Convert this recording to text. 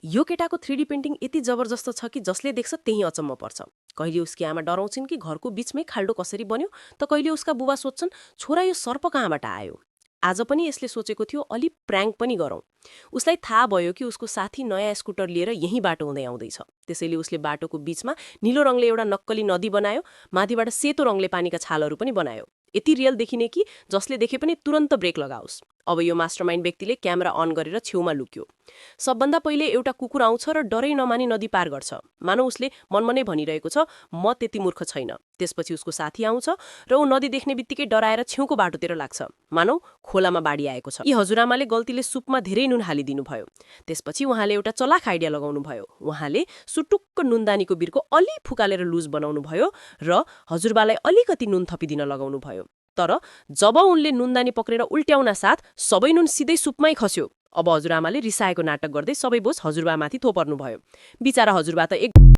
यो केटाको 3D painting यति जबरजस्त छ कि जसले देख्छ त्यही अचम्म पर्छ। कहिले उसकी आमा डराउँछिन् कि घरको बीचमै खाल्डो कसरी बन्यो, त कहिले उसका बुबा सोध्छन् छोरा यो सर्प कहाँबाट आयो। आज पनि यसले सोचेको थियो अलि प्र्याङ्क पनि गरौँ। उसलाई थाहा भयो कि उसको साथी नयाँ स्कुटर लिएर यही बाटो हुँदै आउँदैछ। त्यसैले उसले बाटोको बीचमा नीलो रङले एउटा नक्कली नदी बनायो, माथिबाट सेतो रङले पानीका छालहरू पनि बनायो। यति रियल देखिने कि जसले देखे पनि तुरन्त ब्रेक लगाओस्। अब यो मास्टरमाइन्ड व्यक्तिले क्यामेरा अन गरेर छेउमा लुक्यो। सबभन्दा पहिले एउटा कुकुर आउँछ र डरै नमानी नदी पार गर्छ। मानौ उसले मनमनै भनिरहेको छ म त्यति मूर्ख छैन। त्यसपछि उसको साथी आउँछ र ऊ नदी देख्ने बित्तिकै डराएर छेउको बाटोतिर लाग्छ। मानौ खोलामा बाढी आएको छ। यी हजुरआमाले गल्तीले सुपमा धेरै नुन हालिदिनु भयो। त्यसपछि उहाँले एउटा चलाख आइडिया लगाउनु भयो। उहाँले सुटुक्क नुनदानीको बिर्को अलि फुकालेर लुज बनाउनु भयो र हजुरबालाई अलिकति नुन थपिदिन लगाउनु भयो। तर जब उनले नुनदानी पक्रेर उल्ट्याउन साथ सबै नुन सिधै सुपमै खस्यो। अब हजुरआमाले रिसाएको नाटक गर्दै सबै बोझ हजुरबामाथि थोपर्नु भयो। बिचारा हजुरबा त